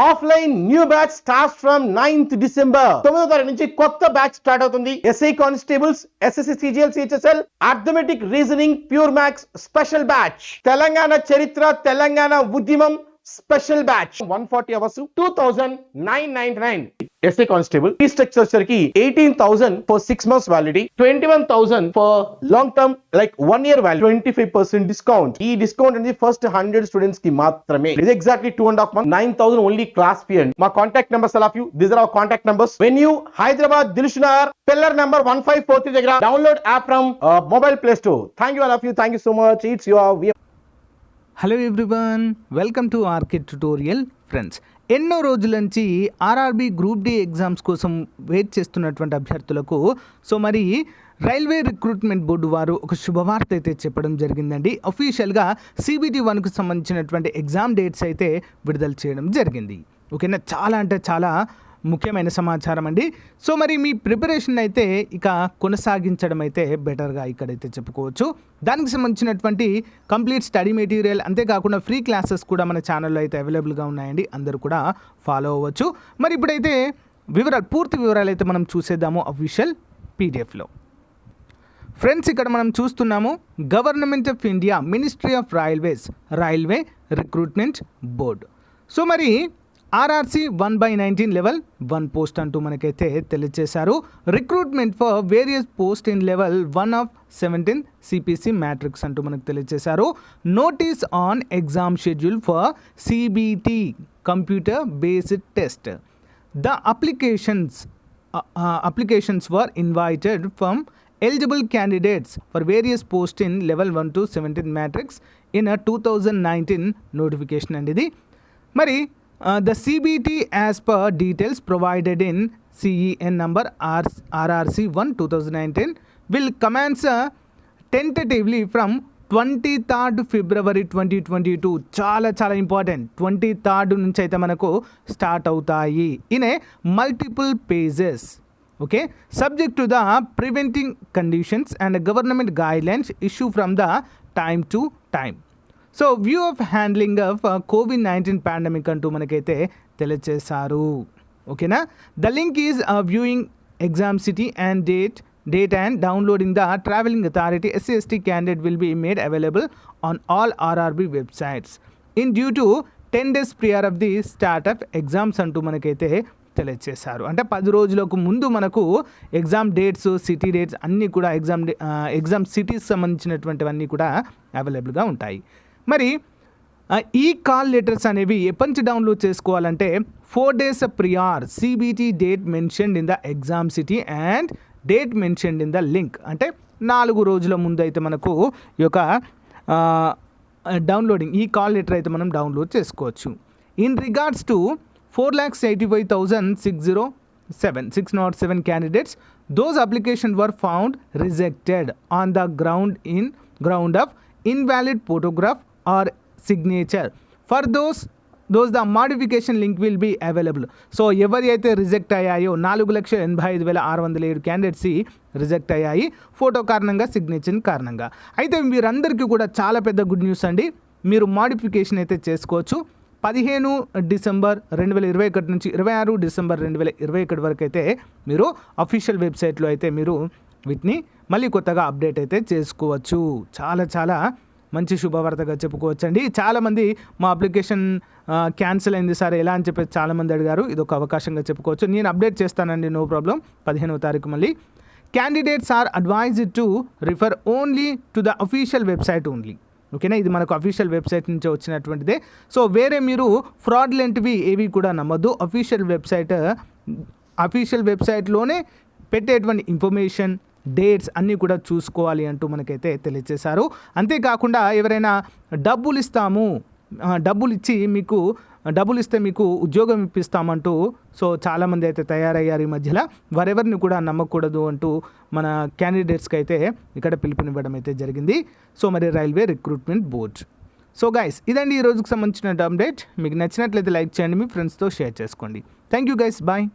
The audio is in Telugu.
Offline new batch starts from 9th December. 9వ తారీఖు నుంచి కొత్త బ్యాచ్ స్టార్ట్ అవుతుంది. SI constables, SSC, CGL, CHSL, arithmetic, reasoning, pure maths special batch, Telangana చరిత్ర, తెలంగాణ ఉద్యమం special batch. 140 hours 2,999. SI constable ఈ స్ట్రక్చర్ వచ్చరికి 18,000 for 6 months validity, 21,000 for long term like 1 year validity, 25% discount. ఈ డిస్కౌంట్ అనేది ఫస్ట్ 100 స్టూడెంట్స్ కి మాత్రమే. ఇది exactly 2.5 months, 9,000 only class fee. అండి మా contact numbers all of you, these are our contact numbers. Venue Hyderabad, Dilsukhnagar, pillar number 1543 దగ్గర. Download app from mobile play store. Thank you all of you, thank you so much. It's your hello everyone, welcome to RK tutorial. Friends, ఎన్నో రోజుల నుంచి ఆర్ఆర్బీ గ్రూప్ డి ఎగ్జామ్స్ కోసం వెయిట్ చేస్తున్నటువంటి అభ్యర్థులకు మరి రైల్వే రిక్రూట్మెంట్ బోర్డు వారు ఒక శుభవార్త అయితే చెప్పడం జరిగిందండి. అఫీషియల్గా CBT 1కు సంబంధించినటువంటి ఎగ్జామ్ డేట్స్ అయితే విడుదల చేయడం జరిగింది. ఓకేనా, చాలా అంటే చాలా ముఖ్యమైన సమాచారం అండి. మరి మీ ప్రిపరేషన్ అయితే ఇక కొనసాగించడం అయితే బెటర్గా ఇక్కడైతే చెప్పుకోవచ్చు. దానికి సంబంధించినటువంటి కంప్లీట్ స్టడీ మెటీరియల్, అంతేకాకుండా ఫ్రీ క్లాసెస్ కూడా మన ఛానల్లో అయితే అవైలబుల్గా ఉన్నాయండి. అందరూ కూడా ఫాలో అవ్వచ్చు. మరి ఇప్పుడైతే పూర్తి వివరాలు అయితే మనం చూసేద్దాము అఫీషియల్ PDFలో. ఫ్రెండ్స్, ఇక్కడ మనం చూస్తున్నాము government of India, ministry of railways, railway recruitment board. మరి RRC 1/19 లెవెల్ 1 పోస్ట్ అంటూ మనకైతే తెలియజేశారు. Recruitment for various post in level 1 of 17 CPC matrix అంటూ మనకు తెలియజేశారు. Notice on exam schedule for CBT computer based test. The applications were invited from eligible candidates for various posts in level 1 to 17 matrix in a 2019 notification అండి ఇది. మరి the CBT as per details provided in CEN number RRC 1 2019 will commence tentatively from 23rd February 2022. చాలా చాలా ఇంపార్టెంట్. 23rd నుంచి అయితే మనకు స్టార్ట్ అవుతాయి in a multiple phases. Okay, subject to the preventing conditions and government guidelines issue from the time to time. So view of handling of COVID-19 pandemic అంటూ మనకైతే తెలియజేశారు. ఓకేనా, the link is viewing exam city and date and downloading the traveling authority SC/ST candidate will be made available on all RRB websites in due to 10 days prior of the start of exams అంటూ మనకైతే తెలియజేశారు. అంటే 10 రోజులకు ముందు మనకు ఎగ్జామ్ డేట్స్, సిటీ డేట్స్ అన్నీ కూడా ఎగ్జామ్ సిటీస్ సంబంధించినటువంటివన్నీ కూడా అవైలబుల్గా ఉంటాయి. మరి ఈ కాల్ లెటర్స్ అనేవి ఎప్పటి నుంచి డౌన్లోడ్ చేసుకోవాలంటే 4 days ప్రియార్ CBT date mentioned in the exam city and date mentioned in the link. అంటే 4 రోజుల ముందు అయితే మనకు ఈ యొక్క డౌన్లోడింగ్ ఈ కాల్ లెటర్ అయితే మనం డౌన్లోడ్ చేసుకోవచ్చు. In regards to 485,607 candidates, those applications were found rejected on the ground of invalid photograph or signature. For those the modification link will be available. So ఎవరైతే రిజెక్ట్ అయ్యాయో 4,85,607 క్యాండిడేట్స్ రిజెక్ట్ అయ్యాయి ఫోటో కారణంగా, సిగ్నేచర్ కారణంగా. అయితే వీరందరికీ కూడా చాలా పెద్ద గుడ్ న్యూస్ అండి. మీరు మోడిఫికేషన్ అయితే చేసుకోవచ్చు. 15 డిసెంబర్ 2021 నుంచి 26 డిసెంబర్ 2021 వరకు అయితే మీరు అఫీషియల్ వెబ్సైట్లో అయితే మీరు వీటిని మళ్ళీ కొత్తగా అప్డేట్ అయితే చేసుకోవచ్చు. చాలా చాలా మంచి శుభవార్తగా చెప్పుకోవచ్చు అండి. చాలామంది మా అప్లికేషన్ క్యాన్సిల్ అయింది సార్ ఎలా అని చెప్పేసి చాలామంది అడిగారు. ఇది ఒక అవకాశంగా చెప్పుకోవచ్చు. నేను అప్డేట్ చేస్తానండి, నో ప్రాబ్లం. 15వ తారీఖు మళ్ళీ. Candidates are advised to refer only to the official website only. ఓకేనా, ఇది మనకు అఫీషియల్ వెబ్సైట్ నుంచి వచ్చినటువంటిదే. సో వేరే మీరు ఫ్రాడ్లెంట్వి ఏవి కూడా నమ్మద్దు. అఫీషియల్ వెబ్సైట్లోనే పెట్టేటువంటి ఇన్ఫర్మేషన్, డేట్స్ అన్నీ కూడా చూసుకోవాలి అంటూ మనకైతే తెలియజేశారు. అంతేకాకుండా ఎవరైనా డబ్బులు ఇస్తే మీకు ఉద్యోగం ఇప్పిస్తామంటూ సో చాలామంది అయితే తయారయ్యారు ఈ మధ్యలో. వారెవరిని కూడా నమ్మకూడదు అంటూ మన క్యాండిడేట్స్కి అయితే ఇక్కడ పిలుపునివ్వడం అయితే జరిగింది. సో మరి railway recruitment board. So guys, ఇదండి ఈ రోజుకి సంబంధించిన అప్డేట్. మీకు నచ్చినట్లయితే లైక్ చేయండి, మీ ఫ్రెండ్స్తో షేర్ చేసుకోండి. Thank you guys, bye.